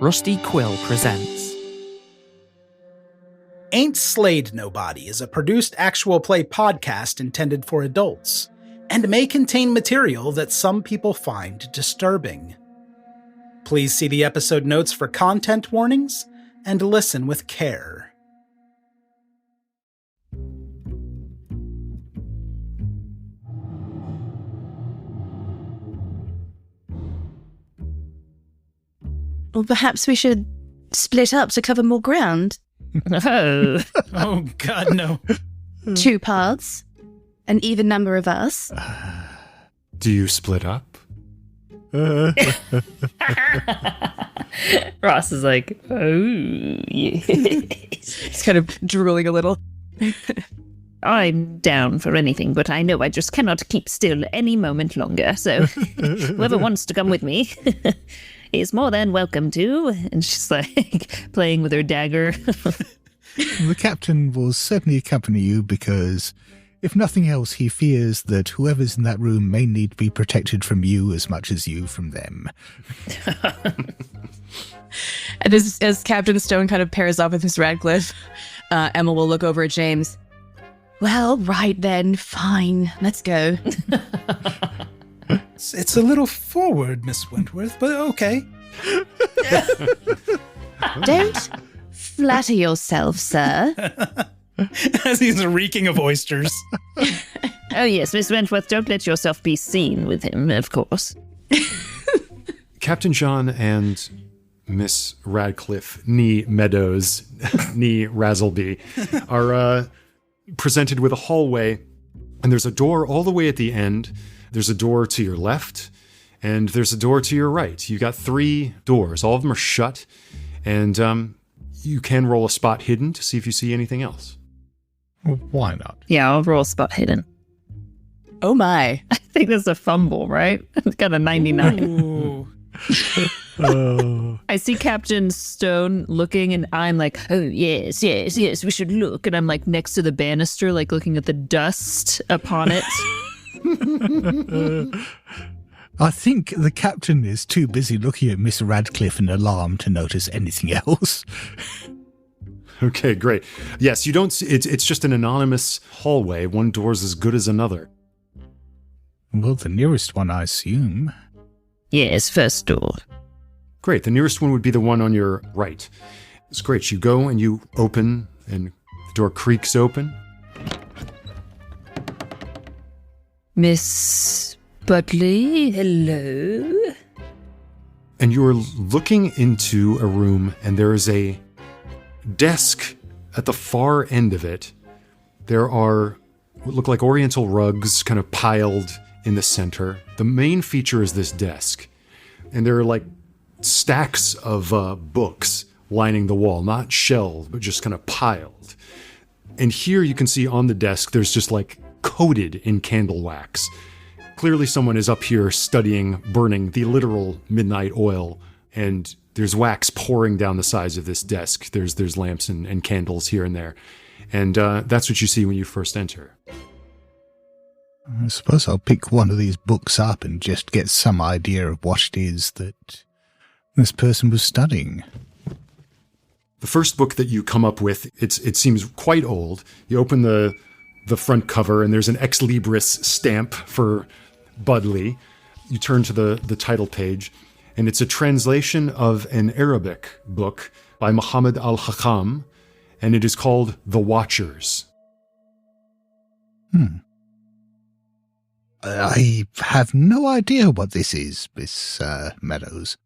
Rusty Quill presents Ain't Slayed Nobody is a produced actual play podcast intended for adults, and may contain material that some people find disturbing. Please see the episode notes for content warnings, and listen with care. Or perhaps we should split up to cover more ground. Oh. Oh, God, no. 2 paths, an even number of us. Do you split up? Ross is like, oh, yes. He's kind of drooling a little. I'm down for anything, but I know I just cannot keep still any moment longer, so whoever wants to come with me is more than welcome to. And she's like playing with her dagger. The captain will certainly accompany you because, if nothing else, he fears that whoever's in that room may need to be protected from you as much as you from them. And as Captain Stone kind of pairs up with Miss Radcliffe, Emma will look over at James. Well, right then, fine, let's go. It's a little forward, Miss Wentworth, but okay. Don't flatter yourself, sir. As he's reeking of oysters. Oh yes, Miss Wentworth, don't let yourself be seen with him, of course. Captain John and Miss Radcliffe, nee Meadows, nee Razzleby, are presented with a hallway, and there's a door all the way at the end. There's a door to your left, and there's a door to your right. You got 3 doors. All of them are shut, and you can roll a spot hidden to see if you see anything else. Well, why not? Yeah, I'll roll spot hidden. Oh my. I think that's a fumble, right? It's got a 99. Ooh. Oh. I see Captain Stone looking, and I'm like, oh, yes, we should look. And I'm like next to the banister, like looking at the dust upon it. I think the captain is too busy looking at Miss Radcliffe in alarm to notice anything else. Okay, great. Yes, you don't see, it's just an anonymous hallway. One door's as good as another. Well, the nearest one, I assume. Yes, first door. Great, the nearest one would be the one on your right. It's great. You go and you open, and the door creaks open. Miss Budleigh, hello? And you're looking into a room, and there is a desk at the far end of it. There are what look like oriental rugs kind of piled in the center. The main feature is this desk, and there are like stacks of books lining the wall, not shelved, but just kind of piled. And here you can see on the desk, there's just like coated in candle wax. Clearly someone is up here studying, burning the literal midnight oil, and there's wax pouring down the sides of this desk. There's lamps and candles here and there. And that's what you see when you first enter. I suppose I'll pick one of these books up and just get some idea of what it is that this person was studying. The first book that you come up with, it seems quite old. You open the front cover, and there's an ex libris stamp for Budleigh. You turn to the title page, and it's a translation of an Arabic book by Muhammad al-Hakam, and it is called The Watchers. I have no idea what this is, Miss Meadows.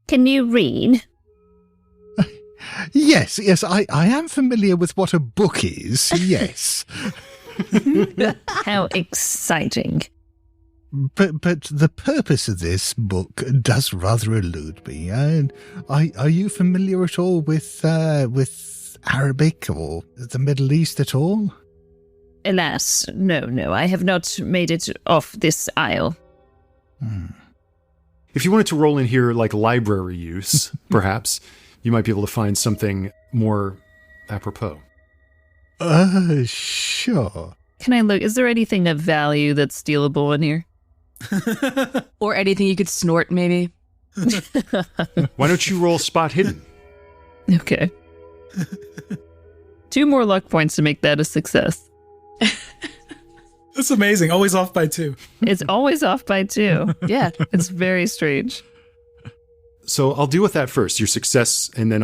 Can you read? Yes, I am familiar with what a book is, yes. How exciting. But the purpose of this book does rather elude me. Are you familiar at all with Arabic or the Middle East at all? Alas, no, I have not made it off this aisle. If you wanted to roll in here like library use, perhaps, you might be able to find something more apropos. Sure. Can I look? Is there anything of value that's stealable in here? Or anything you could snort, maybe? Why don't you roll spot hidden? Okay. 2 more luck points to make that a success. That's amazing. Always off by 2. It's always off by 2. Yeah. It's very strange. So I'll deal with that first, your success, and then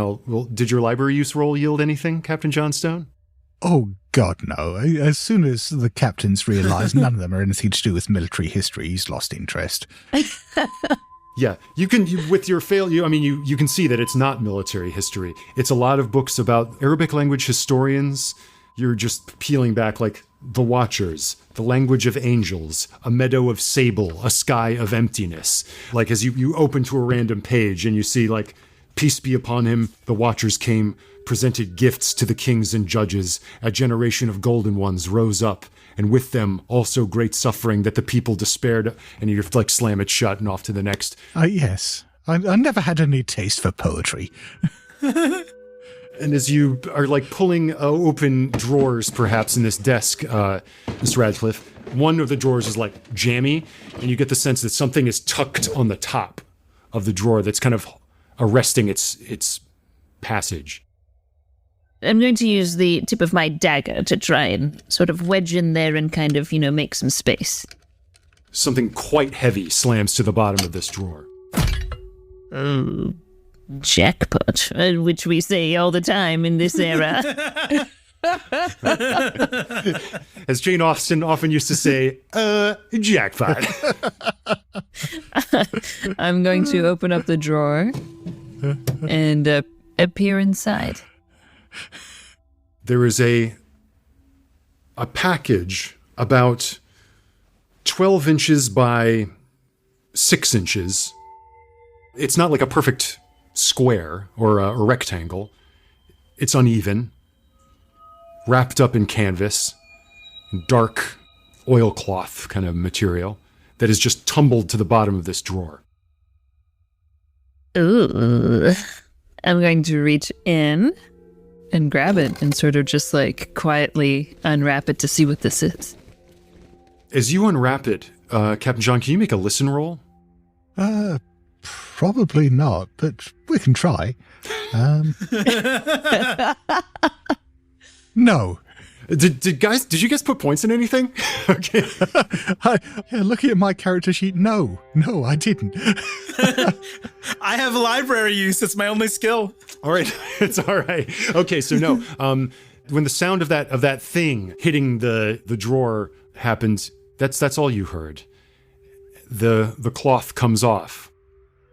did your library use roll yield anything, Captain Johnstone? Oh, God, no. As soon as the captains realize none of them are anything to do with military history, he's lost interest. Yeah, with your failure, you can see that it's not military history. It's a lot of books about Arabic language historians. You're just peeling back like The Watchers, The Language of Angels, A Meadow of Sable, A Sky of Emptiness. Like as you open to a random page and you see like, peace be upon him, the Watchers came, presented gifts to the kings and judges. A generation of golden ones rose up, and with them also great suffering that the people despaired. And you like slam it shut and off to the next. Yes. I never had any taste for poetry. And as you are like pulling open drawers, perhaps in this desk, Mr. Radcliffe, one of the drawers is like jammy, and you get the sense that something is tucked on the top of the drawer that's kind of arresting its passage. I'm going to use the tip of my dagger to try and sort of wedge in there and kind of, make some space. Something quite heavy slams to the bottom of this drawer. Oh, jackpot, which we say all the time in this era. As Jane Austen often used to say, jackpot. I'm going to open up the drawer and appear inside. There is a package about 12 inches by 6 inches. It's not like a perfect square or a rectangle. It's uneven, wrapped up in canvas, dark oilcloth kind of material that is just tumbled to the bottom of this drawer. Ooh. I'm going to reach in and grab it and sort of just like quietly unwrap it to see what this is. As you unwrap it, Captain John, can you make a listen roll? Probably not, but we can try. No. Did you guys put points in anything? Okay. Looking at my character sheet, no, I didn't. I have library use. It's my only skill. All right. It's all right. Okay, so no. When the sound of that thing hitting the drawer happened, that's all you heard. The cloth comes off.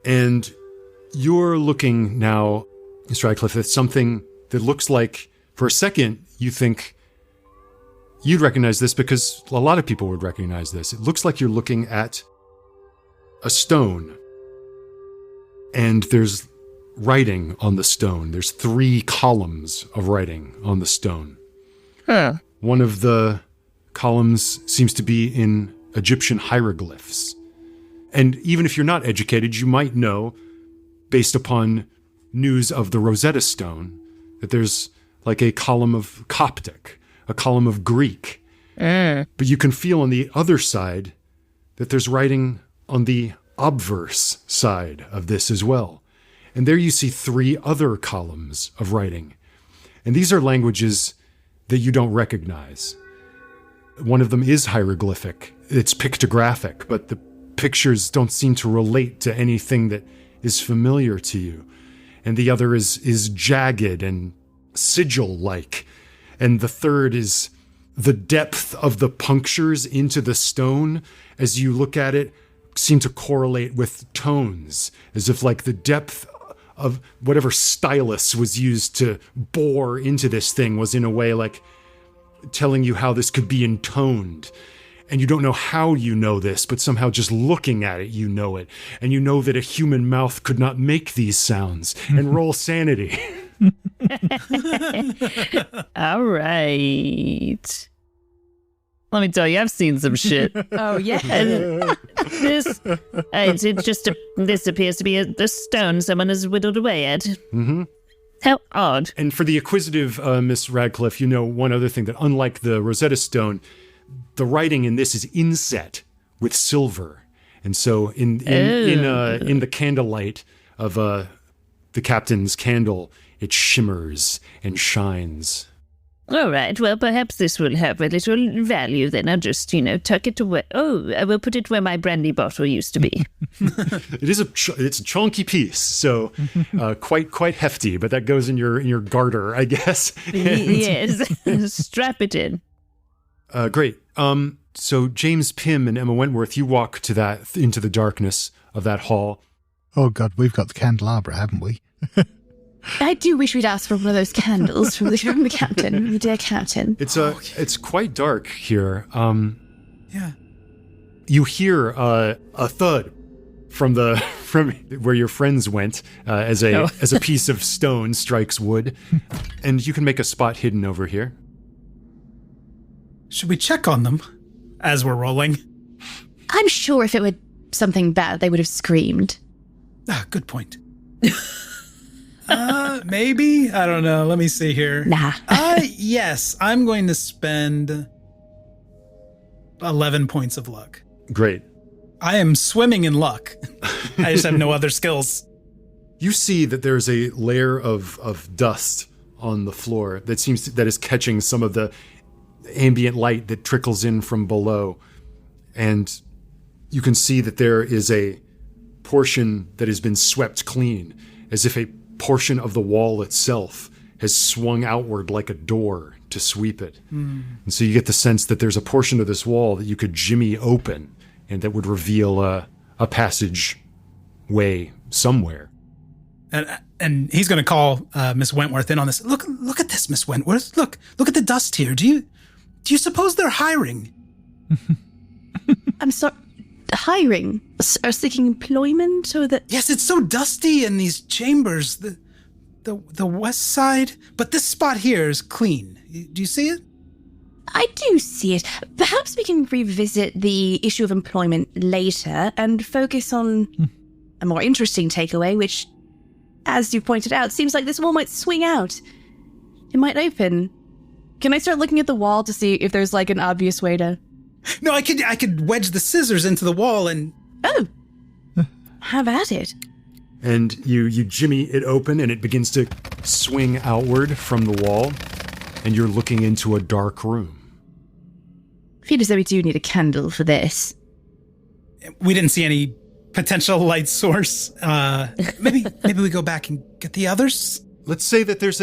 And you're looking now, Mr. Radcliffe, at something that looks like, for a second, you think you'd recognize this because a lot of people would recognize this. It looks like you're looking at a stone. And there's writing on the stone. There's 3 columns of writing on the stone. Huh. One of the columns seems to be in Egyptian hieroglyphs. And even if you're not educated, you might know, based upon news of the Rosetta Stone, that there's like a column of Coptic, a column of Greek. But you can feel on the other side that there's writing on the obverse side of this as well. And there you see 3 other columns of writing. And these are languages that you don't recognize. One of them is hieroglyphic. It's pictographic, but the pictures don't seem to relate to anything that is familiar to you. And the other is jagged and sigil-like. And the third is the depth of the punctures into the stone, as you look at it, seem to correlate with tones, as if like the depth of whatever stylus was used to bore into this thing was in a way like telling you how this could be intoned. And you don't know how you know this, but somehow just looking at it, you know it. And you know that a human mouth could not make these sounds. And roll sanity. All right. Let me tell you, I've seen some shit. Oh, yeah. This appears to be the stone someone has whittled away at. Mm-hmm. How odd. And for the acquisitive Miss Radcliffe, you know one other thing, that unlike the Rosetta Stone, the writing in this is inset with silver. And so in the candlelight of the captain's candle, it shimmers and shines. All right, well, perhaps this will have a little value then. I'll just, tuck it away. Oh, I will put it where my brandy bottle used to be. It's a chunky piece, so quite hefty, but that goes in your garter, I guess. Yes, strap it in. Great. So James Pimm and Emma Wentworth, you walk into the darkness of that hall. Oh, God, we've got the candelabra, haven't we? I do wish we'd asked for one of those candles from the captain, from the dear captain. It's quite dark here. Yeah. You hear a thud from where your friends went as a piece of stone strikes wood, and you can make a spot hidden over here. Should we check on them as we're rolling? I'm sure if it were something bad, they would have screamed. Ah, good point. Maybe? I don't know. Let me see here. Nah. Yes, I'm going to spend 11 points of luck. Great. I am swimming in luck. I just have no other skills. You see that there's a layer of dust on the floor that is catching some of the ambient light that trickles in from below. And you can see that there is a portion that has been swept clean, as if a portion of the wall itself has swung outward like a door to sweep it. And so you get the sense that there's a portion of this wall that you could jimmy open and that would reveal a passage way somewhere. And he's going to call Miss Wentworth in on this. Look at this, Miss Wentworth. Look at the dust here. Do you suppose they're hiring? I'm sorry. Hiring? Or seeking employment? Or that? Yes, it's so dusty in these chambers. The west side. But this spot here is clean. Do you see it? I do see it. Perhaps we can revisit the issue of employment later and focus on a more interesting takeaway, which, as you pointed out, seems like this wall might swing out. It might open. Can I start looking at the wall to see if there's like an obvious way to... No, I could wedge the scissors into the wall and... Oh! Have at it. And you jimmy it open and it begins to swing outward from the wall, and you're looking into a dark room. I feel as though we do need a candle for this. We didn't see any potential light source. Maybe we go back and get the others? Let's say that there's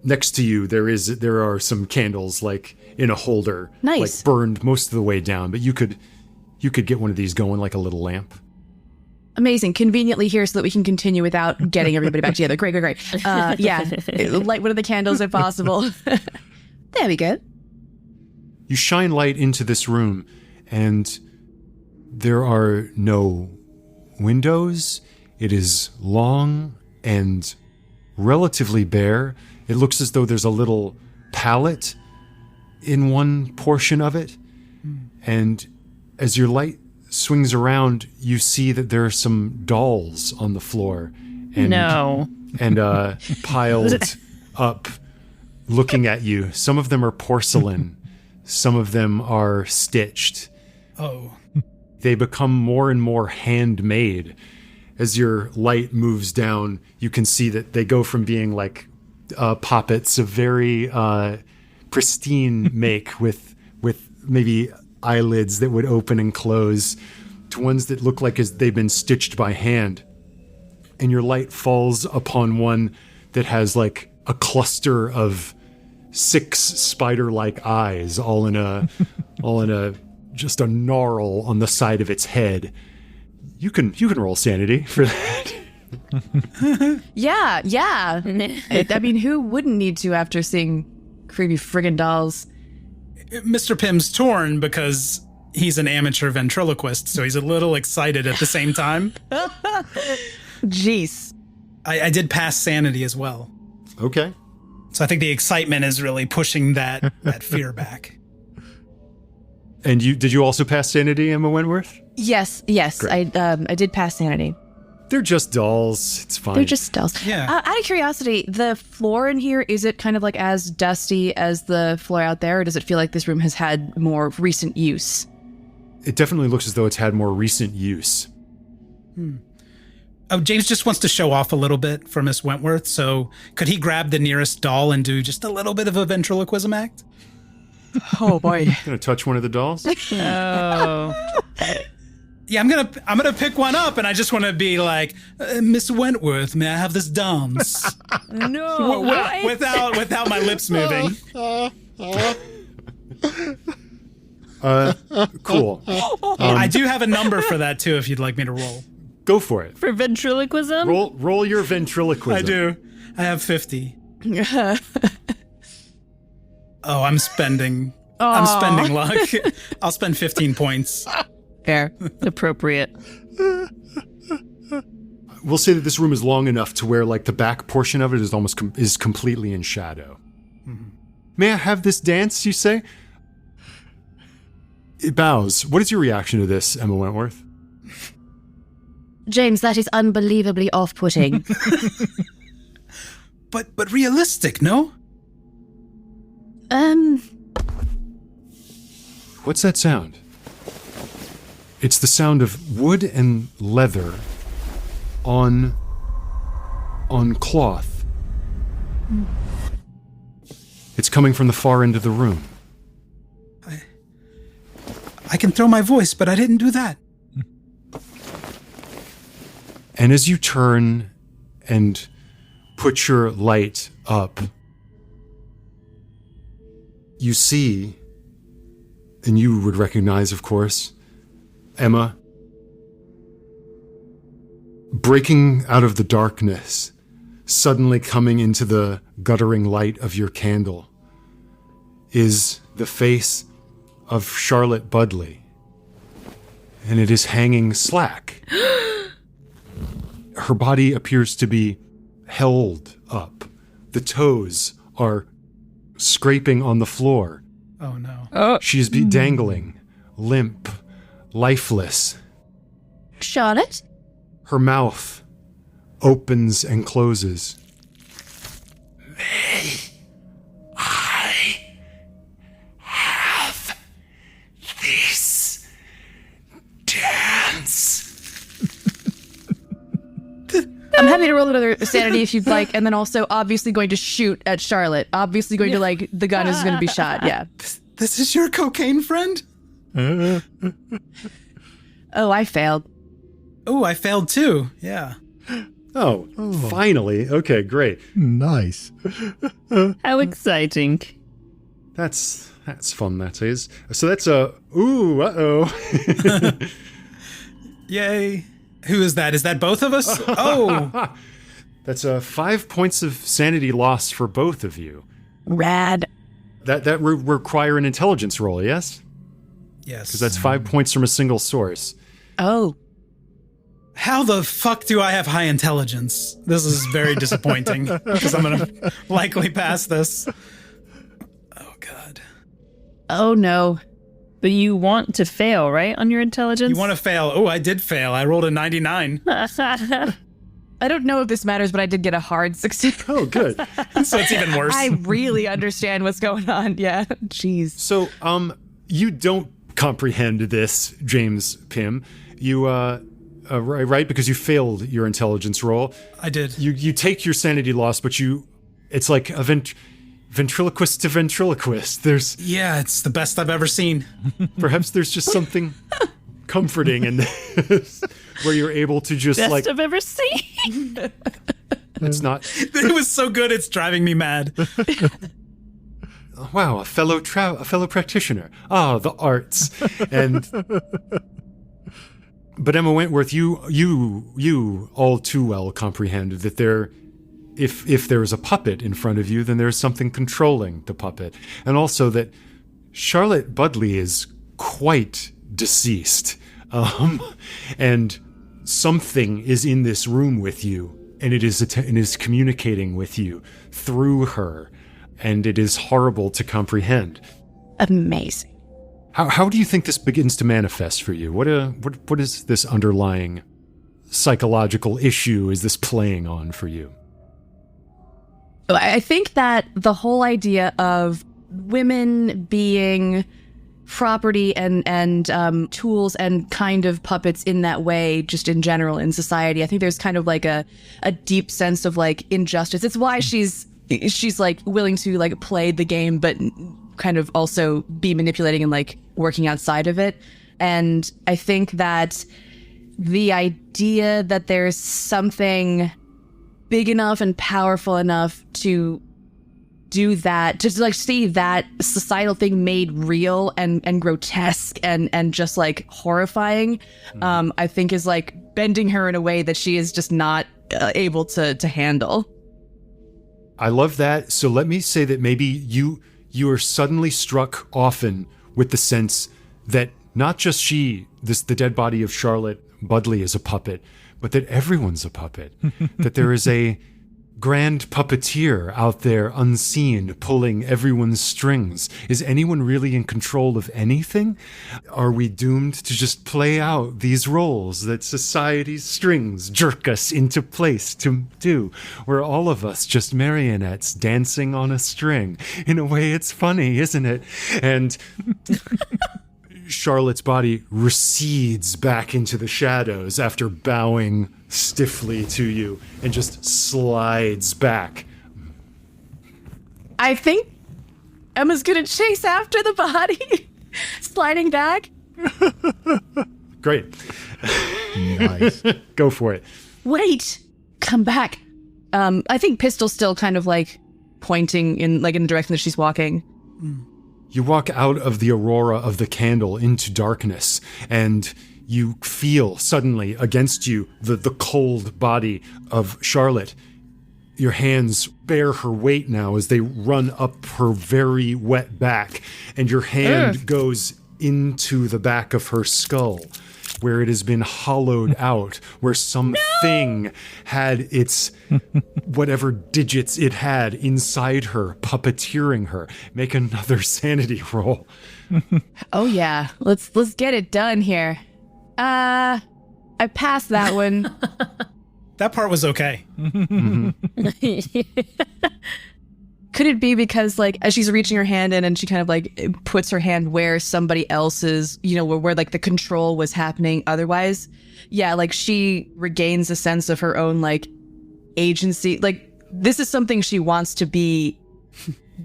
next to you there are some candles like in a holder. Nice. Like burned most of the way down, but you could get one of these going like a little lamp. Amazing. Conveniently here so that we can continue without getting everybody back together. Great. Yeah. Light one of the candles if possible. There we go. You shine light into this room, and there are no windows. It is long and relatively bare. It looks as though there's a little pallet in one portion of it. And as your light swings around, you see that there are some dolls on the floor. And piled up, looking at you. Some of them are porcelain. Some of them are stitched. Oh. They become more and more handmade. As your light moves down, you can see that they go from being like poppets of very pristine make with maybe eyelids that would open and close to ones that look like as they've been stitched by hand. And your light falls upon one that has like a cluster of 6 spider-like eyes all in a just a gnarl on the side of its head. You can roll sanity for that. Yeah. I mean, who wouldn't need to after seeing creepy friggin' dolls? Mr. Pimm's torn because he's an amateur ventriloquist, so he's a little excited at the same time. Jeez. I did pass sanity as well. Okay. So I think the excitement is really pushing that fear back. And did you also pass sanity, Emma Wentworth? Yes. I did pass sanity. They're just dolls. It's fine. They're just dolls. Yeah. Out of curiosity, the floor in here, is it kind of like as dusty as the floor out there, or does it feel like this room has had more recent use? it definitely looks as though it's had more recent use. Oh, James just wants to show off a little bit for Miss Wentworth, so could he grab the nearest doll and do just a little bit of a ventriloquism act? Oh boy. Gonna touch one of the dolls? Oh. Yeah, I'm gonna pick one up, and I just want to be like, Miss Wentworth, may I have this dance? No. Why? without my lips moving. Cool. I do have a number for that too, if you'd like me to roll. Go for it. For ventriloquism? Roll your ventriloquism. I do. I have 50. Oh, I'm spending luck. I'll spend 15 points. Fair. Appropriate. We'll say that this room is long enough to where, like, the back portion of it is almost is completely in shadow. Mm-hmm. May I have this dance, you say? It bows. What is your reaction to this, Emma Wentworth? James, that is unbelievably off-putting. But realistic, no? What's that sound? It's the sound of wood and leather on cloth. It's coming from the far end of the room. I can throw my voice, but I didn't do that. And as you turn and put your light up, you see, and you would recognize, of course, Emma, breaking out of the darkness, suddenly coming into the guttering light of your candle, is the face of Charlotte Budleigh. And it is hanging slack. Her body appears to be held up. The toes are scraping on the floor. Oh, no. She is dangling, limp, lifeless. Charlotte? Her mouth opens and closes. May I have this dance? I'm happy to roll another sanity if you'd like, and then also obviously going to shoot at Charlotte. Obviously going to, like, the gun is going to be shot, yeah. This is your cocaine friend? Oh, I failed. Oh, I failed too. Yeah. Oh, finally. Okay, great. Nice. How exciting. That's fun, that is. So that's a... Ooh, uh-oh. Yay. Who is that? Is that both of us? Oh. That's 5 points of sanity loss for both of you. Rad. That require an intelligence roll, yes? Yes. Because that's 5 points from a single source. Oh. How the fuck do I have high intelligence? This is very disappointing because I'm going to likely pass this. Oh, God. Oh, no. But you want to fail, right, on your intelligence? You want to fail. Oh, I did fail. I rolled a 99. I don't know if this matters, but I did get a hard 16. Oh, good. So it's even worse. I really understand what's going on. Yeah. Jeez. So, you don't comprehend this, James Pimm. You, right? Because you failed your intelligence roll. I did. You take your sanity loss, but it's like a ventriloquist to ventriloquist. Yeah, it's the best I've ever seen. Perhaps there's just something comforting in this, where you're able to just Best I've ever seen. It's not. It was so good, it's driving me mad. Wow, a fellow practitioner. Ah, the arts. But Emma Wentworth, you all too well comprehend that if there is a puppet in front of you, then there's something controlling the puppet. And also that Charlotte Budleigh is quite deceased. And something is in this room with you, and it is communicating with you through her, and it is horrible to comprehend. Amazing. How do you think this begins to manifest for you? What is this underlying psychological issue is this playing on for you? I think that the whole idea of women being property and tools and kind of puppets in that way, just in general in society. I think there's kind of like a deep sense of like injustice. It's why she's like willing to like play the game, but kind of also be manipulating and like working outside of it. And I think that the idea that there's something big enough and powerful enough to do that, to like see that societal thing made real and grotesque and just like horrifying, I think is like bending her in a way that she is just not able to handle. I love that. So let me say that maybe you are suddenly struck often with the sense that not just the dead body of Charlotte Budleigh is a puppet, but that everyone's a puppet. That there is a grand puppeteer out there unseen, pulling everyone's strings. Is anyone really in control of anything? Are we doomed to just play out these roles that society's strings jerk us into place to do? We're all of us just marionettes dancing on a string. In a way, it's funny, isn't it? And Charlotte's body recedes back into the shadows after bowing stiffly to you and just slides back. I think Emma's gonna chase after the body, sliding back. Great. Nice. Go for it. Wait, come back. I think Pistol's still kind of like pointing in the direction that she's walking. You walk out of the aurora of the candle into darkness, and you feel suddenly against you the cold body of Charlotte. Your hands bear her weight now as they run up her very wet back, and your hand goes into the back of her skull, where it has been hollowed out, where something had its whatever digits it had inside her, puppeteering her. Make another sanity roll. Oh yeah, let's get it done here. I passed that one. That part was okay. Could it be because, like, as she's reaching her hand in and she kind of, like, puts her hand where somebody else's, where like, the control was happening otherwise? Yeah, like, she regains a sense of her own, like, agency. Like, this is something she wants to be...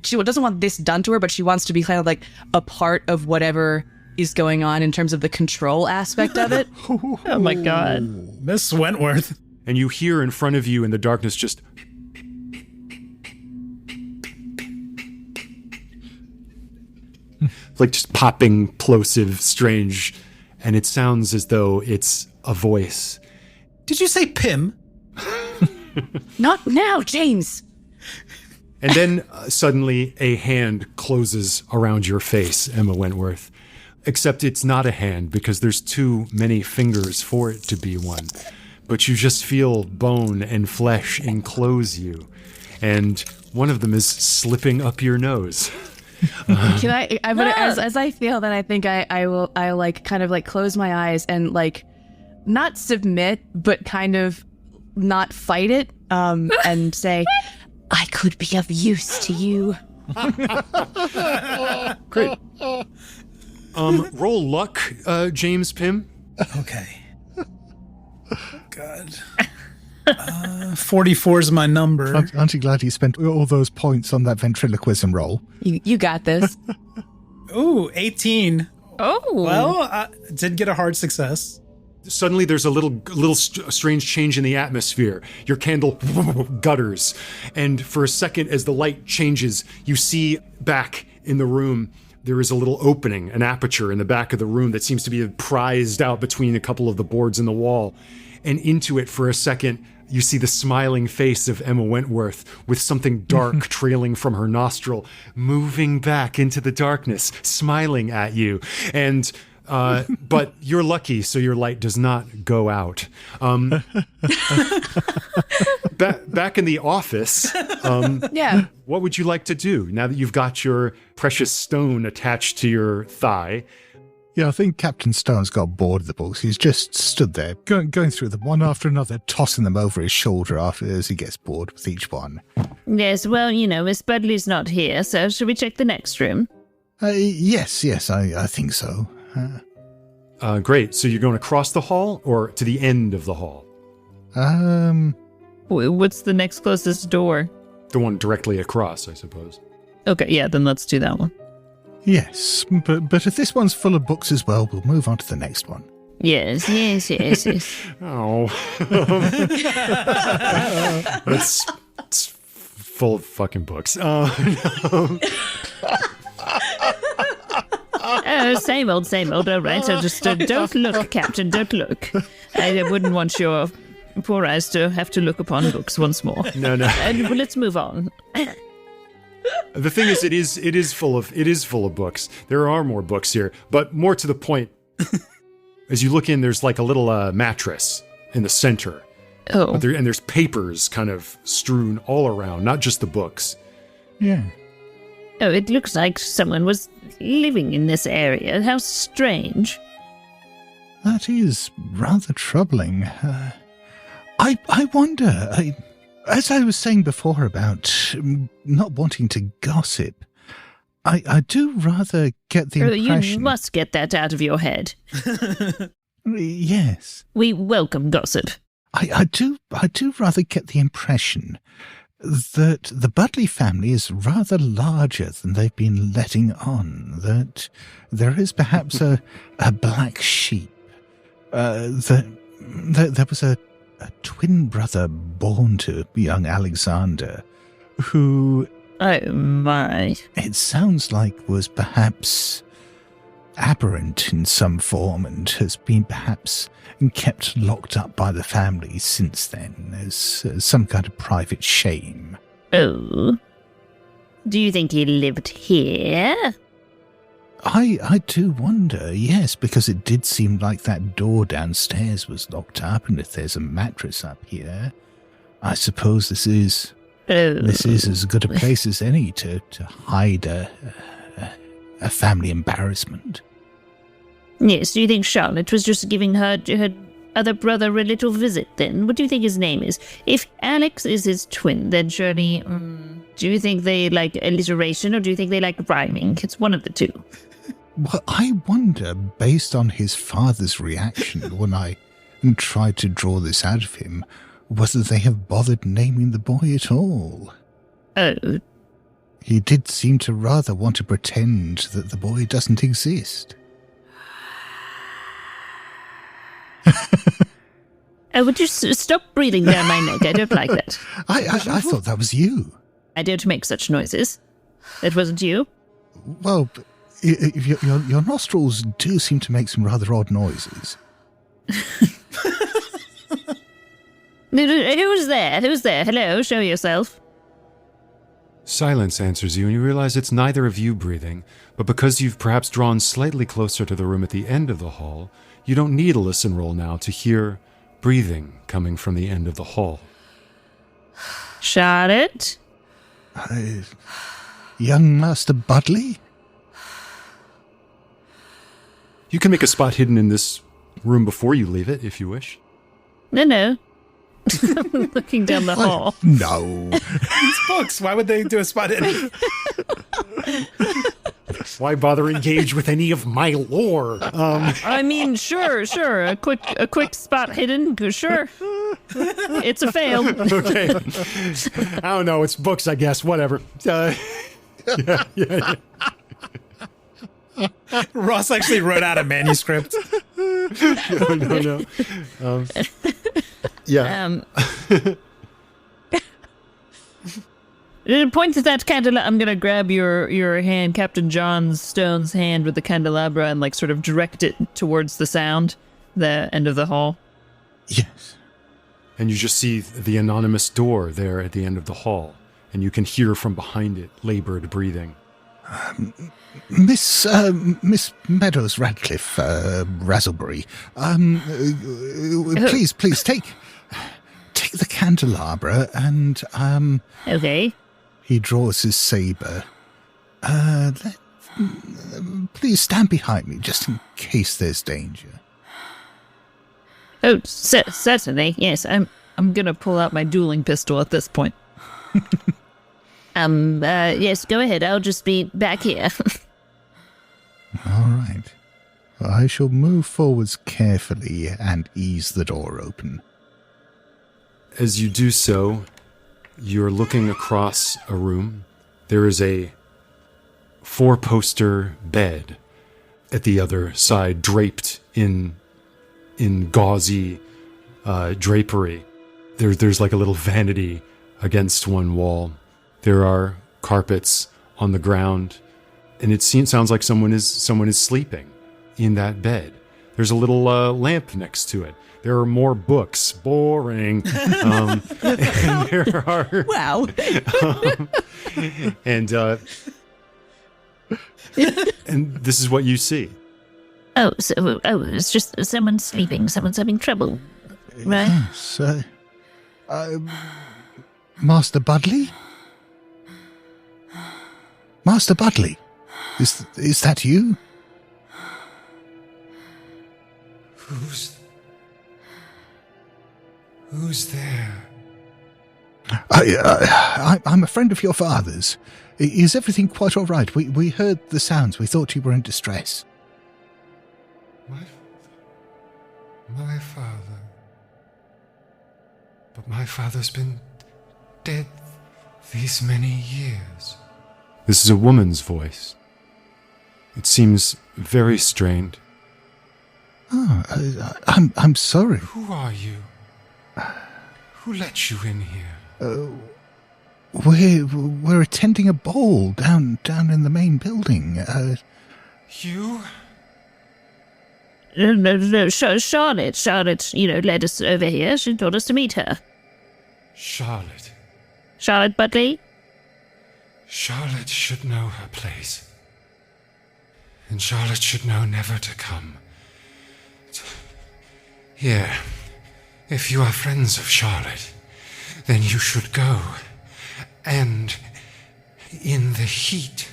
She doesn't want this done to her, but she wants to be kind of, like, a part of whatever is going on in terms of the control aspect of it. Oh, my God. Miss Wentworth. And you hear in front of you in the darkness just... like just popping, plosive, strange, and it sounds as though it's a voice. Did you say Pimm? Not now, James! And then suddenly a hand closes around your face, Emma Wentworth. Except it's not a hand because there's too many fingers for it to be one. But you just feel bone and flesh enclose you. And one of them is slipping up your nose. Can I'm gonna, as I feel that, I think I'll like kind of like close my eyes and like not submit, but kind of not fight it, and say, I could be of use to you. Great. Roll luck, James Pimm. Okay. God. 44 is my number. Aren't you glad you spent all those points on that ventriloquism roll? You got this. Ooh, 18. Oh. Well, I did get a hard success. Suddenly there's a little strange change in the atmosphere. Your candle gutters. And for a second, as the light changes, you see back in the room, there is a little opening, an aperture in the back of the room that seems to be prized out between a couple of the boards in the wall. And into it for a second, you see the smiling face of Emma Wentworth with something dark trailing from her nostril, moving back into the darkness, smiling at you. And but you're lucky, so your light does not go out. Back in the office, Yeah. what would you like to do now that you've got your precious stone attached to your thigh? Yeah, I think Captain Stone's got bored of the books. He's just stood there, going through them one after another, tossing them over his shoulder as he gets bored with each one. Yes, well, Miss Budleigh's not here, so shall we check the next room? Yes, I think so. Great. So you're going across the hall or to the end of the hall? What's the next closest door? The one directly across, I suppose. Okay, yeah, then let's do that one. Yes, but if this one's full of books as well, we'll move on to the next one. Yes. Oh. It's full of fucking books. No. Same old, all right. So just don't look, Captain, don't look. I wouldn't want your poor eyes to have to look upon books once more. No. Let's move on. The thing is, it is full of books. There are more books here, but more to the point, as you look in, there's like a little mattress in the center. Oh. And there's papers kind of strewn all around, not just the books. Yeah. Oh, it looks like someone was living in this area. How strange. That is rather troubling. I wonder, as I was saying before about not wanting to gossip, I do rather get the impression... You must get that out of your head. Yes. We welcome gossip. I do rather get the impression that the Budleigh family is rather larger than they've been letting on, that there is perhaps a black sheep, that there was a twin brother born to young Alexander, who... Oh, my. It sounds like was perhaps aberrant in some form and has been perhaps kept locked up by the family since then as some kind of private shame. Oh. Do you think he lived here? I do wonder, yes, because it did seem like that door downstairs was locked up, and if there's a mattress up here, I suppose this is as good a place as any to hide a family embarrassment. Yes, do you think Charlotte was just giving her other brother a little visit then? What do you think his name is? If Alex is his twin, then surely... do you think they like alliteration or do you think they like rhyming? It's one of the two. Well, I wonder, based on his father's reaction when I tried to draw this out of him, whether they have bothered naming the boy at all. Oh. He did seem to rather want to pretend that the boy doesn't exist. Would you stop breathing down my neck? I don't like that. I thought that was you. I don't make such noises. That wasn't you? Well, your nostrils do seem to make some rather odd noises. Who's there? Who's there? Hello, show yourself. Silence answers you, and you realize it's neither of you breathing, but because you've perhaps drawn slightly closer to the room at the end of the hall, you don't need a listen roll now to hear breathing coming from the end of the hall. Charlotte? Young Master Budleigh? You can make a spot hidden in this room before you leave it, if you wish. No. I'm looking down the hall. No. It's books. Why would they do a spot hidden? Why bother engage with any of my lore? I mean, sure. A quick spot hidden. Sure. It's a fail. Okay. I don't know. It's books, I guess. Whatever. Yeah. Ross actually wrote out a manuscript. No. Yeah. Point to that candelabra. I'm gonna grab your hand, Captain John Stone's hand, with the candelabra and sort of direct it towards the sound, the end of the hall. Yes. And you just see the anonymous door there at the end of the hall, and you can hear from behind it labored breathing. Miss Meadows Radcliffe, Razzleberry, please take the candelabra and Okay. He draws his saber. Please stand behind me, just in case there's danger. Oh, certainly. Yes, I'm gonna pull out my dueling pistol at this point. Yes, go ahead. I'll just be back here. All right. I shall move forwards carefully and ease the door open. As you do so, you're looking across a room. There is a 4-poster bed at the other side, draped in gauzy drapery. There's like a little vanity against one wall. There are carpets on the ground, and it sounds like someone is sleeping in that bed. There's a little lamp next to it. There are more books. Boring. And there are... Wow. And this is what you see. It's just someone's sleeping. Someone's having trouble. Right? Yes, Master Budleigh? Master Budleigh? Is that you? Who's there? I'm a friend of your father's. Is everything quite all right? We heard the sounds. We thought you were in distress. My father. But my father's been dead these many years. This is a woman's voice. It seems very strained. Oh, I'm sorry. Who are you? Who let you in here? We're attending a ball down in the main building. You? No, Charlotte, led us over here. She told us to meet her. Charlotte. Charlotte Budleigh? Charlotte should know her place. And Charlotte should know never to come. Here, if you are friends of Charlotte, then you should go. And in the heat.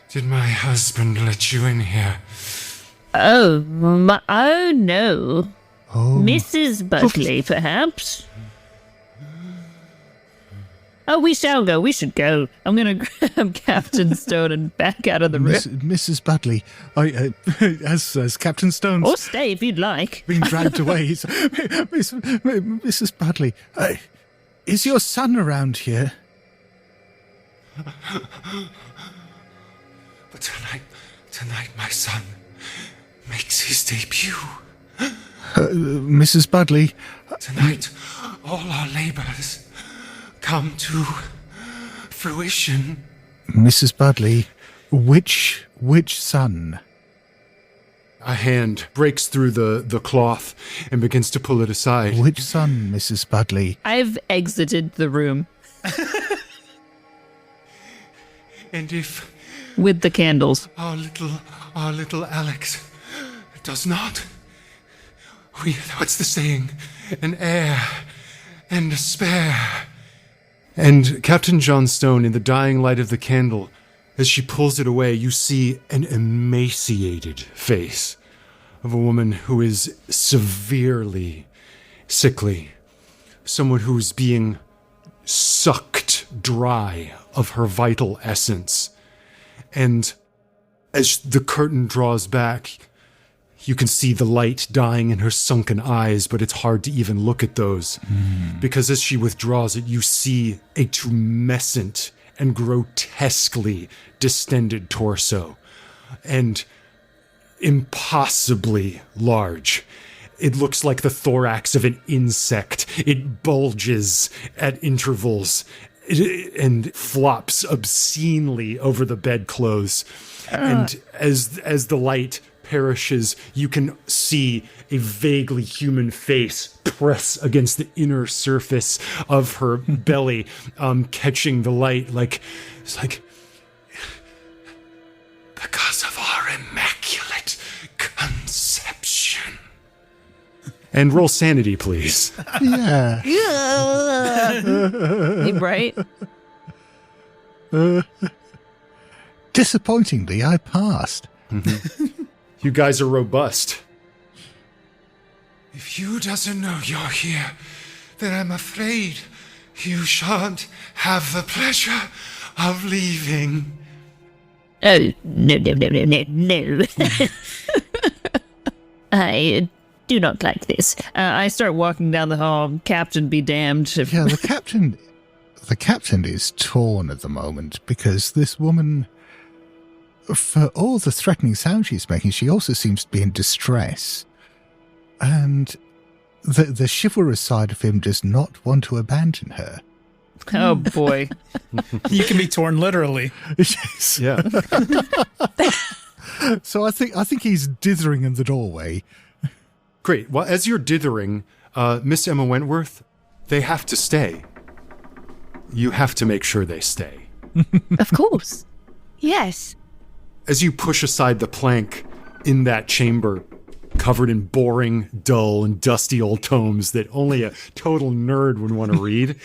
Did my husband let you in here? Oh no. Oh. Mrs. Budleigh, perhaps? Oh, we shall go. We should go. I'm going to grab Captain Stone and back out of the room. Mrs. Budleigh, as Captain Stone's... Or stay if you'd like. ...been dragged away. Mrs. Budleigh, is your son around here? But tonight my son makes his debut. Mrs. Budleigh... Tonight, all our labors come to fruition. Mrs. Budleigh, which son? A hand breaks through the cloth and begins to pull it aside. Which son, Mrs. Budleigh? I've exited the room. And if... With the candles. Our little Alex does not... what's the saying? An heir and a spare. And Captain John Stone, in the dying light of the candle, as she pulls it away, you see an emaciated face of a woman who is severely sickly. Someone who is being sucked dry of her vital essence. And as the curtain draws back, you can see the light dying in her sunken eyes, but it's hard to even look at those. Because as she withdraws it, you see a tumescent and grotesquely distended torso. And impossibly large. It looks like the thorax of an insect. It bulges at intervals and flops obscenely over the bedclothes. And as the light perishes, you can see a vaguely human face press against the inner surface of her belly, catching the light it's like because of our immaculate conception. And roll sanity, please. Yeah. Hey, Bright. Disappointingly, I passed. You guys are robust. If you doesn't know you're here, then I'm afraid you shan't have the pleasure of leaving. Oh, no. I do not like this. I start walking down the hall. Captain be damned. Yeah, the captain is torn at the moment because this woman, for all the threatening sound she's making, she also seems to be in distress. And the chivalrous side of him does not want to abandon her. Oh, boy. You can be torn literally. Yes. Yeah. So I think he's dithering in the doorway. Great. Well, as you're dithering, Miss Emma Wentworth, they have to stay. You have to make sure they stay. Of course. Yes. As you push aside the plank in that chamber, covered in boring, dull, and dusty old tomes that only a total nerd would want to read.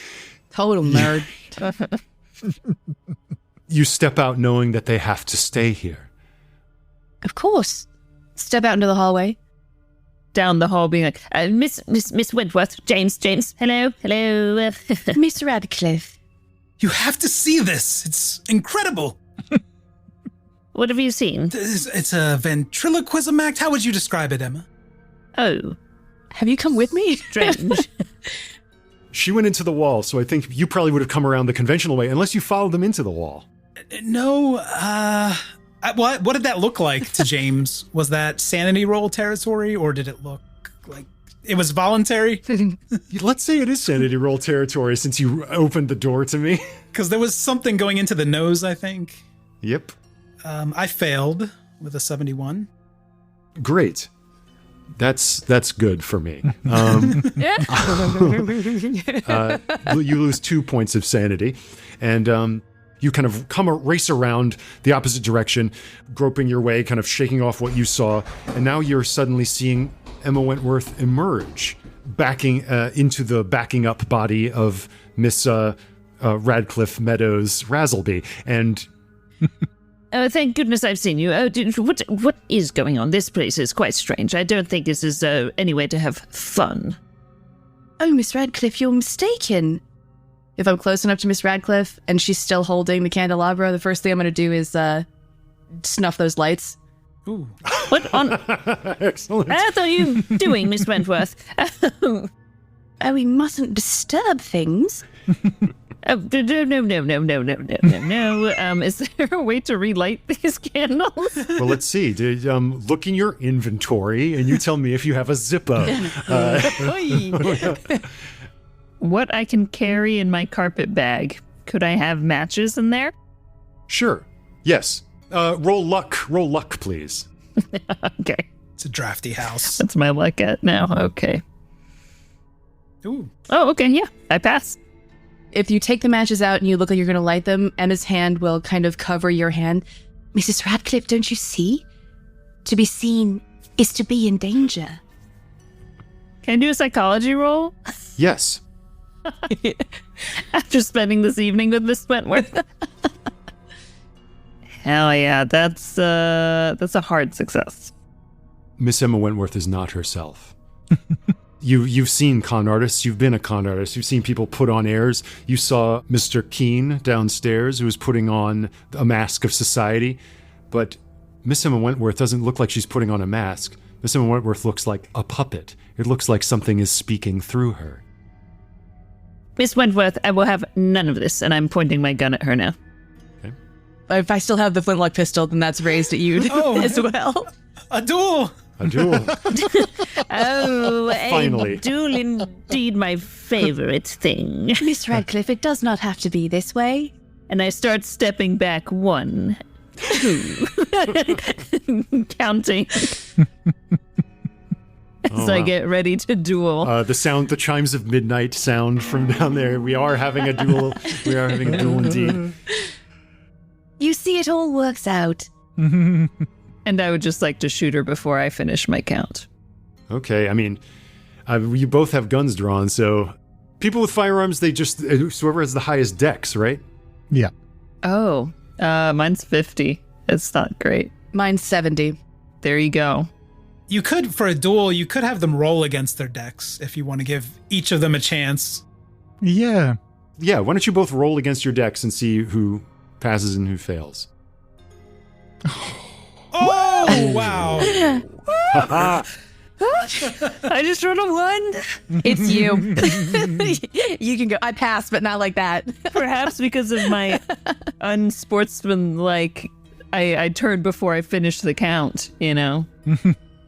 Total nerd. You step out knowing that they have to stay here. Of course. Step out into the hallway. Down the hall being like, Miss Wentworth, James, hello. Miss Radcliffe. You have to see this. It's incredible. What have you seen? It's a ventriloquism act. How would you describe it, Emma? Oh, Have you come with me? strange. She went into the wall, so I think you probably would have come around the conventional way, unless you followed them into the wall. No, what did that look like to James? Was that sanity roll territory, or did it look like it was voluntary? Let's say it is sanity roll territory since you opened the door to me. Because there was something going into the nose, I think. Yep. I failed with a 71. Great. That's good for me. You lose 2 points of sanity, and you kind of race around the opposite direction, groping your way, kind of shaking off what you saw, and now you're suddenly seeing Emma Wentworth emerge, backing into the backing up body of Miss Radcliffe Meadows Razzleby, and... Oh, thank goodness I've seen you. Oh, what is going on? This place is quite strange. I don't think this is any way to have fun. Oh, Miss Radcliffe, you're mistaken. If I'm close enough to Miss Radcliffe and she's still holding the candelabra, the first thing I'm going to do is snuff those lights. Ooh. What on Excellent. earth are you doing, Miss Wentworth? Oh, we mustn't disturb things. Oh, no. Is there a way to relight these candles? Well, let's see. Look in your inventory, and you tell me if you have a Zippo. What I can carry in my carpet bag. Could I have matches in there? Sure. Yes. Roll luck, please. Okay. It's a drafty house. That's my luck at now. Okay. Ooh. Oh, okay. Yeah, I pass. If you take the matches out and you look like you're going to light them, Emma's hand will kind of cover your hand. Mrs. Radcliffe, don't you see? To be seen is to be in danger. Can I do a psychology roll? Yes. After spending this evening with Miss Wentworth. Hell yeah, that's a hard success. Miss Emma Wentworth is not herself. You've seen con artists. You've been a con artist. You've seen people put on airs. You saw Mr. Keene downstairs who was putting on a mask of society. But Miss Emma Wentworth doesn't look like she's putting on a mask. Miss Emma Wentworth looks like a puppet. It looks like something is speaking through her. Miss Wentworth, I will have none of this, and I'm pointing my gun at her now. Okay. If I still have the flintlock pistol, then that's raised at you as well. A duel! A duel. Oh, Finally. a duel indeed my favorite thing. Miss Radcliffe, it does not have to be this way. And I start stepping back 1, 2, counting. As I get ready to duel. The chimes of midnight sound from down there. We are having a duel. We are having a duel indeed. You see, it all works out. And I would just like to shoot her before I finish my count. Okay, I mean, you both have guns drawn, so people with firearms, they just, whoever has the highest dex, right? Yeah. Oh, mine's 50. It's not great. Mine's 70. There you go. You could, for a duel, you could have them roll against their decks if you want to give each of them a chance. Yeah. Yeah, why don't you both roll against your dex and see who passes and who fails? Oh, wow. I just rolled a 1. It's you. You can go. I passed, but not like that. Perhaps because of my unsportsmanlike, I turned before I finished the count, you know?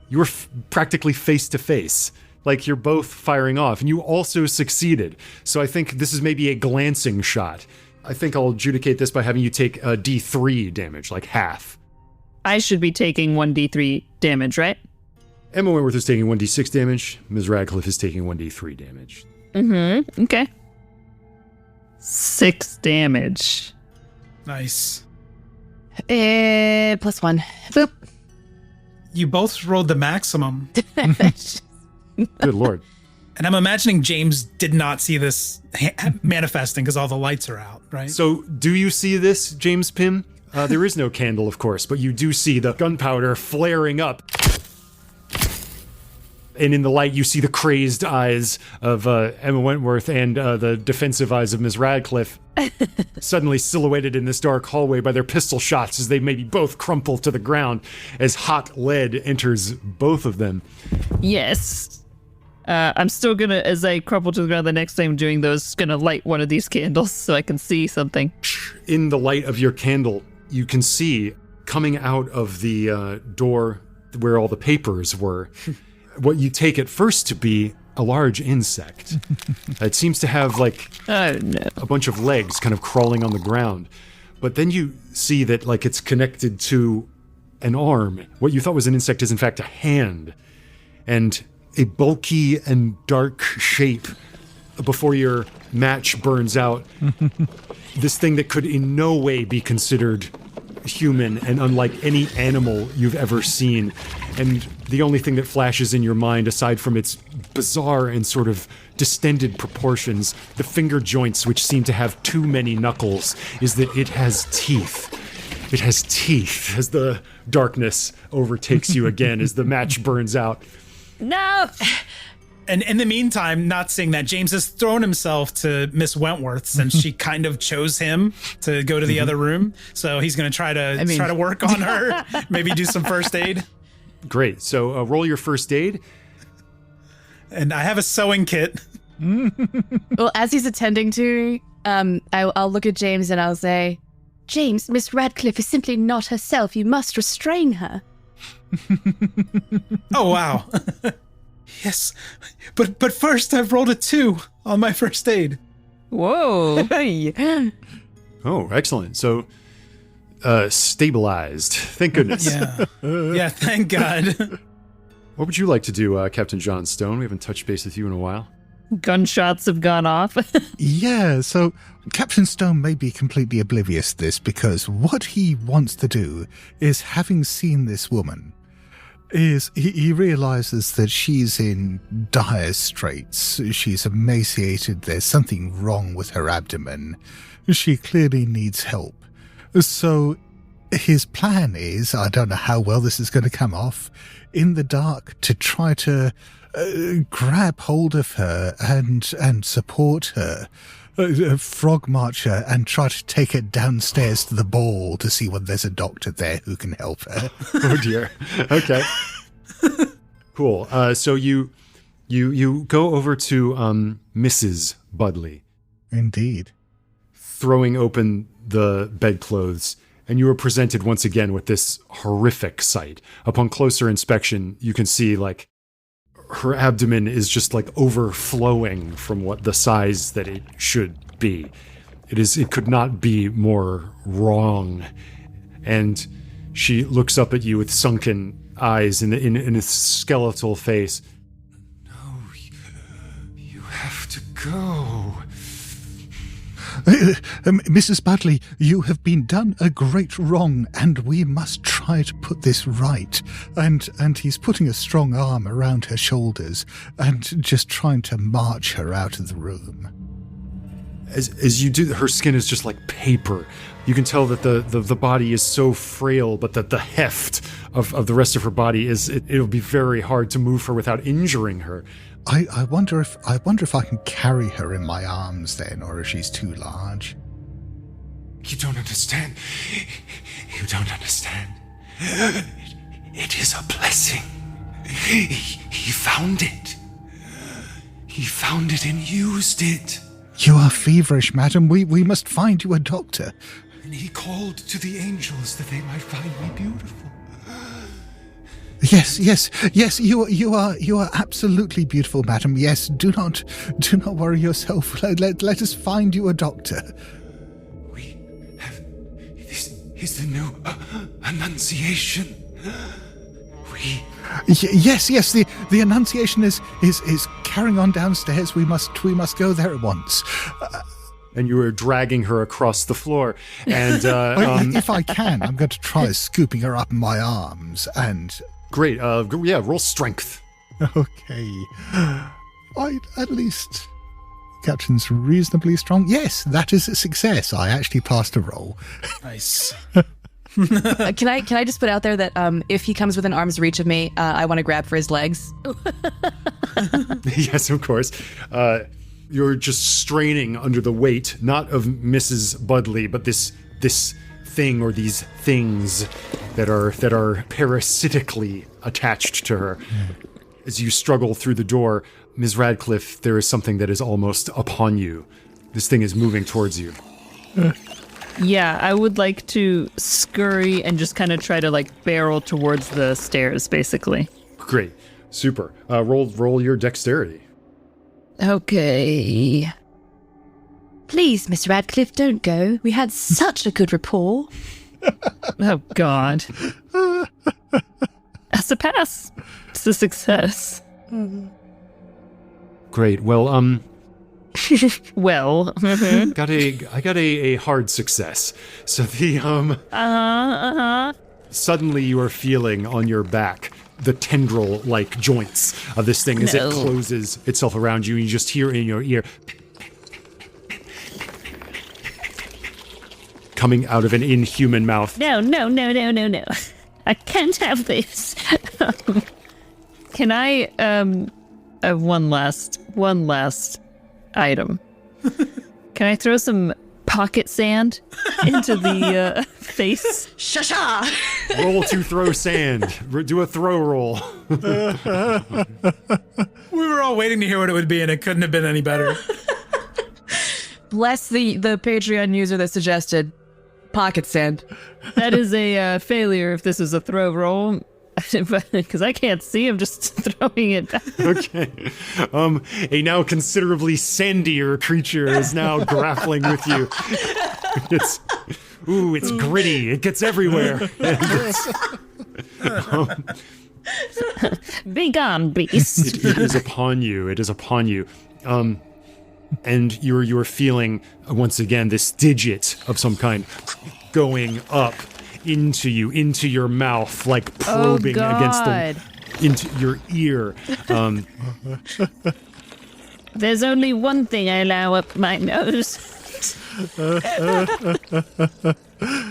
You were practically face to face. Like you're both firing off, and you also succeeded. So I think this is maybe a glancing shot. I think I'll adjudicate this by having you take a D3 damage, like half. I should be taking 1d3 damage, right? Emma Wentworth is taking 1d6 damage. Ms. Radcliffe is taking 1d3 damage. Okay. 6 damage. Nice. +1. Boop. You both rolled the maximum. Good Lord. And I'm imagining James did not see this manifesting because all the lights are out, right? So do you see this, James Pimm? There is no candle, of course, but you do see the gunpowder flaring up. And in the light, you see the crazed eyes of Emma Wentworth and the defensive eyes of Ms. Radcliffe suddenly silhouetted in this dark hallway by their pistol shots as they maybe both crumple to the ground as hot lead enters both of them. Yes. I'm still gonna, as I crumple to the ground the next time I'm doing those, gonna light one of these candles so I can see something. In the light of your candle, you can see coming out of the door where all the papers were what you take at first to be a large insect. It seems to have like a bunch of legs kind of crawling on the ground. But then you see that like it's connected to an arm. What you thought was an insect is in fact a hand. And a bulky and dark shape before your match burns out. This thing that could in no way be considered human and unlike any animal you've ever seen. And the only thing that flashes in your mind, aside from its bizarre and sort of distended proportions, the finger joints which seem to have too many knuckles, is that it has teeth. It has teeth as the darkness overtakes you again as the match burns out. No! And in the meantime, not seeing that, James has thrown himself to Miss Wentworth since she kind of chose him to go to the other room. So he's going to try to work on her, maybe do some first aid. Great. So roll your first aid. And I have a sewing kit. Well, as he's attending to, I'll look at James and I'll say, James, Miss Radcliffe is simply not herself. You must restrain her. Oh, wow. Yes, but first I've rolled a 2 on my first aid. Whoa. Oh, excellent. So, stabilized. Thank goodness. Yeah, thank God. What would you like to do, Captain John Stone? We haven't touched base with you in a while. Gunshots have gone off. Yeah, so Captain Stone may be completely oblivious to this because what he wants to do is, having seen this woman, is he realizes that she's in dire straits. She's emaciated. There's something wrong with her abdomen. She clearly needs help. So his plan is, I don't know how well this is going to come off, in the dark to try to grab hold of her and support her, frog march her, and try to take her downstairs to the ball to see whether there's a doctor there who can help her. Oh dear. Okay. Cool. So you go over to Mrs. Budleigh. Indeed. Throwing open the bedclothes, and you are presented once again with this horrific sight. Upon closer inspection, you can see like her abdomen is just like overflowing from what the size that it should be. It could not be more wrong. And she looks up at you with sunken eyes in a skeletal face. No, you have to go. Mrs. Budleigh, you have been done a great wrong, and we must try to put this right. And he's putting a strong arm around her shoulders and just trying to march her out of the room. As you do, her skin is just like paper. You can tell that the body is so frail, but that the heft of the rest of her body it'll be very hard to move her without injuring her. I wonder if I can carry her in my arms then, or if she's too large. You don't understand. You don't understand. It is a blessing. He found it. He found it and used it. You are feverish, madam. We must find you a doctor. And he called to the angels that they might find me beautiful. Yes. You are absolutely beautiful, madam. Yes. Do not worry yourself. Let us find you a doctor. We have. This is the new Annunciation. Yes. The Annunciation is carrying on downstairs. We must go there at once. And you are dragging her across the floor. And if I can, I'm going to try scooping her up in my arms. And great. Roll strength. Okay. At least Captain's reasonably strong. Yes, that is a success. I actually passed a roll. Nice. Can I just put out there that if he comes within arm's reach of me, I want to grab for his legs. Yes, of course. You're just straining under the weight, not of Mrs. Budleigh, but this thing or these things that are parasitically attached to her. As you struggle through the door, Ms. Radcliffe, there is something that is almost upon you. This thing is moving towards you. Yeah, I would like to scurry and just kind of try to barrel towards the stairs, basically. Great. Super. Roll your dexterity. Okay. Please, Mr. Radcliffe, don't go. We had such a good rapport. Oh, God. That's a pass. It's a success. Great. Well, Well, I got a hard success. So suddenly you are feeling on your back the tendril-like joints of this thing as it closes itself around you, and you just hear in your ear coming out of an inhuman mouth. No. I can't have this. Can I, have one last item. Can I throw some pocket sand into the face? Shasha! Roll to throw sand. Do a throw roll. We were all waiting to hear what it would be, and it couldn't have been any better. Bless the Patreon user that suggested pocket sand. That is a failure if this is a throw roll. Because I can't see, I'm just throwing it back. Okay. A now considerably sandier creature is now grappling with you. It's gritty. It gets everywhere. Be gone, beast. It is upon you. It is upon you. And you're feeling, once again, this digit of some kind going up into your mouth, like probing into your ear. There's only one thing I allow up my nose.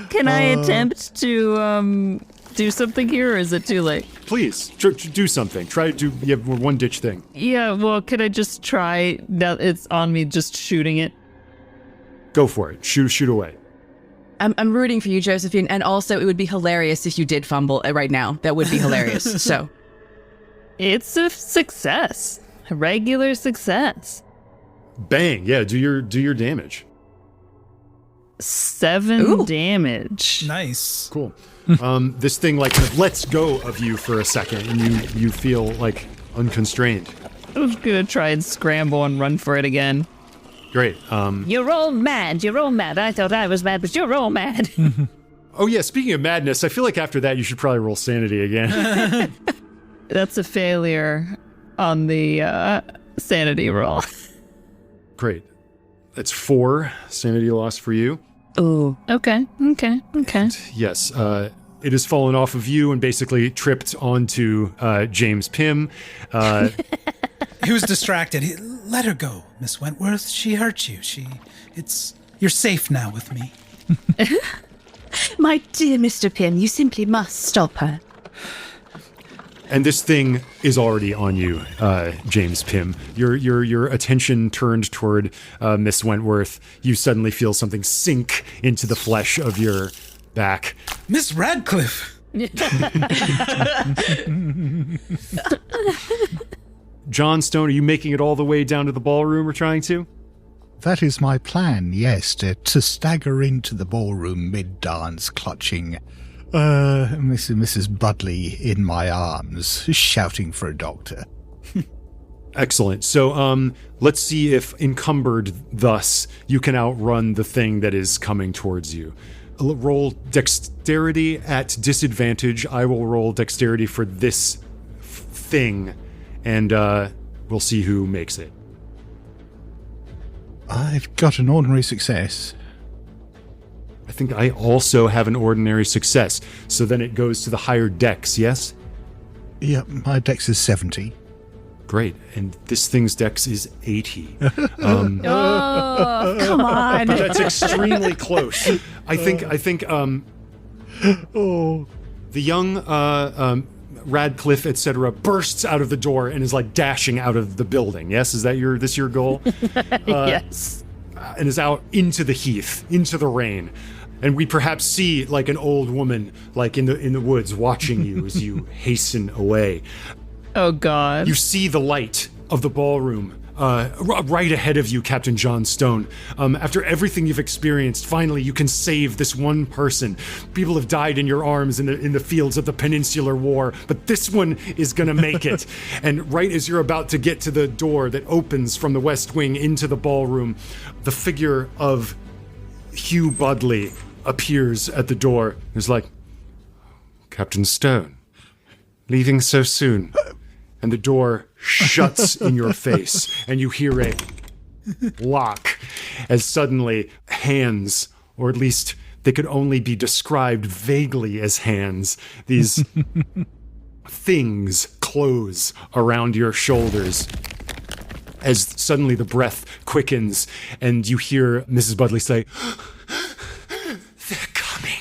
Can I attempt to do something here, or is it too late? Please, do something. Try to do one ditch thing. Yeah, well, could I just try, now it's on me, just shooting it? Go for it. Shoot away. I'm rooting for you, Josephine, and also it would be hilarious if you did fumble right now. That would be hilarious. So, it's a success, a regular success. Bang! Yeah, do your damage. 7 damage. Nice. Cool. This thing kind of lets go of you for a second, and you feel unconstrained. I was gonna try and scramble and run for it again. Great. You're all mad. I thought I was mad, but you're all mad. Oh yeah, speaking of madness, I feel like after that you should probably roll sanity again. That's a failure on the sanity roll. Great. That's 4 sanity loss for you. Ooh. Okay. And yes, it has fallen off of you and basically tripped onto James Pimm. He was distracted. Let her go, Miss Wentworth. She hurt you. You're safe now with me. My dear Mr. Pimm, you simply must stop her. And this thing is already on you, James Pimm. Your attention turned toward Miss Wentworth. You suddenly feel something sink into the flesh of your back. Miss Radcliffe! John Stone, are you making it all the way down to the ballroom or trying to? That is my plan, yes, to stagger into the ballroom mid-dance, clutching Mrs. Budleigh in my arms, shouting for a doctor. Excellent. So let's see if encumbered thus you can outrun the thing that is coming towards you. Roll dexterity at disadvantage. I will roll dexterity for this thing, and we'll see who makes it. I've got an ordinary success. I think I also have an ordinary success. So then it goes to the higher dex, yes? Yep, my dex is 70. Great. And this thing's dex is 80. Oh, come on. That's extremely close. I think the young Radcliffe, etc., bursts out of the door and is like dashing out of the building. Yes, is that your goal? Yes. And is out into the heath, into the rain. And we perhaps see like an old woman like in the woods watching you as you hasten away. Oh, God. You see the light of the ballroom right ahead of you, Captain John Stone. After everything you've experienced, finally you can save this one person. People have died in your arms in the fields of the Peninsular War, but this one is gonna make it. And right as you're about to get to the door that opens from the west wing into the ballroom, the figure of Hugh Budleigh appears at the door. He's like, Captain Stone, leaving so soon. and the door shuts in your face, and you hear a lock as suddenly hands, or at least they could only be described vaguely as hands, these things close around your shoulders. As suddenly the breath quickens, and you hear Mrs. Budleigh say, They're coming.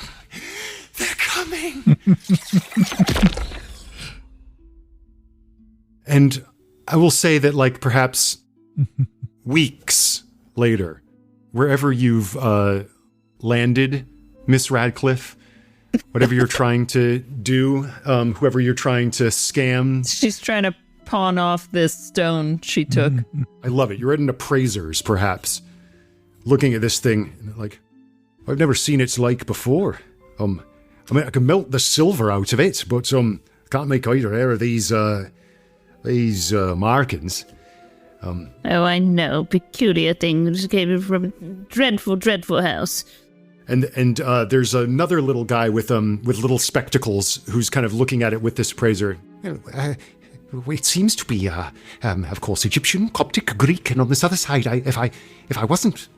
They're coming. And I will say that, like, perhaps weeks later, wherever you've landed, Miss Radcliffe, whatever you're trying to do, whoever you're trying to scam. She's trying to pawn off this stone she took. I love it. You're at an appraiser's, perhaps, looking at this thing, like, I've never seen its like before. I mean, I can melt the silver out of it, but can't make either of these markings. Oh, I know. Peculiar things came from a dreadful, dreadful house. And there's another little guy with little spectacles who's kind of looking at it with this appraiser. It seems to be, of course, Egyptian, Coptic, Greek, and on this other side, if I wasn't,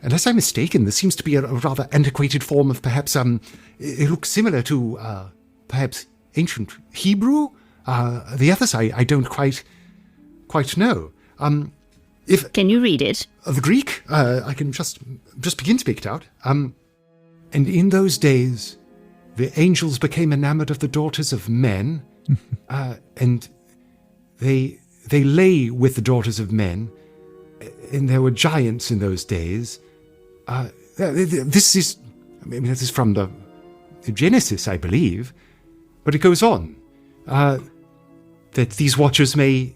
unless I'm mistaken, there seems to be a rather antiquated form of perhaps, it looks similar to, perhaps ancient Hebrew. The other side, I don't quite know. Can you read it? The Greek, I can just begin to make it out. And in those days, the angels became enamored of the daughters of men, and they lay with the daughters of men, and there were giants in those days. This is from the Genesis, I believe, but it goes on that these watchers may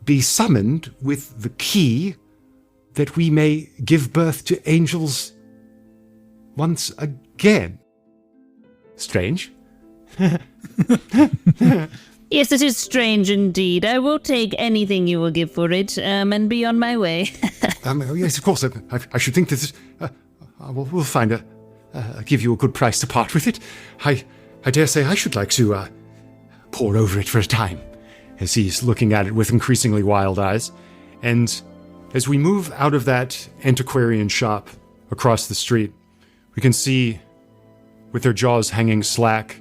be summoned with the key that we may give birth to angels once again. Strange. Yes, it is strange indeed. I will take anything you will give for it, and be on my way. Yes, of course. I should think that we'll find give you a good price to part with it. I dare say I should like to pore over it for a time. As he's looking at it with increasingly wild eyes. And as we move out of that antiquarian shop across the street, we can see, with their jaws hanging slack,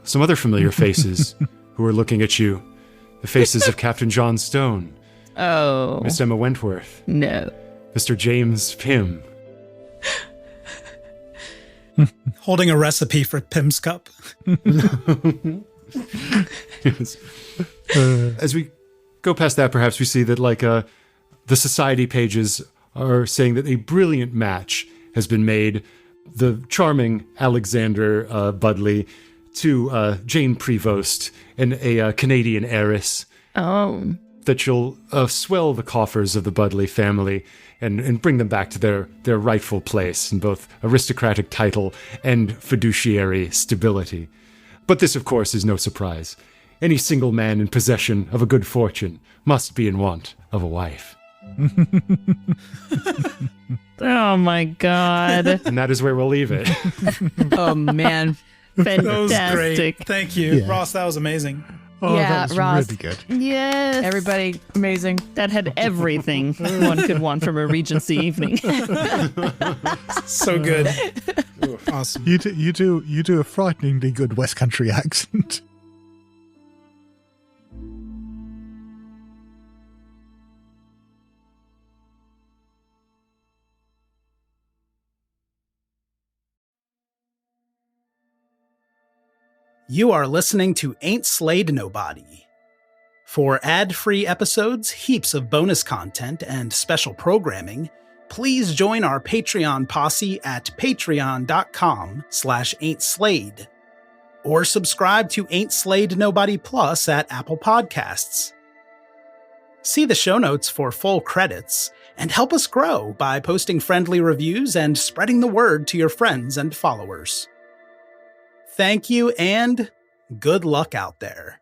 some other familiar faces who are looking at you. The faces of Captain John Stone. Oh. Miss Emma Wentworth. No. Mr. James Pimm. Holding a recipe for Pimm's cup. Yes. As we go past that, perhaps we see that, like, the society pages are saying that a brilliant match has been made the charming Alexander Budleigh to Jane Prevost and a Canadian heiress. Oh. That you'll swell the coffers of the Budleigh family and bring them back to their rightful place in both aristocratic title and fiduciary stability. But this, of course, is no surprise. Any single man in possession of a good fortune must be in want of a wife. Oh, my God. And that is where we'll leave it. Oh, man. Fantastic. That was great. Thank you. Yeah. Ross, that was amazing. Oh, Yeah, that was Ross. really good. Yes. Everybody, amazing. That had everything one could want from a Regency evening. So good. Awesome. You do a frighteningly good West Country accent. You are listening to Ain't Slayed Nobody. For ad-free episodes, heaps of bonus content, and special programming, please join our Patreon posse at patreon.com/ain'tslayed. Or subscribe to Ain't Slayed Nobody Plus at Apple Podcasts. See the show notes for full credits, and help us grow by posting friendly reviews and spreading the word to your friends and followers. Thank you, and good luck out there.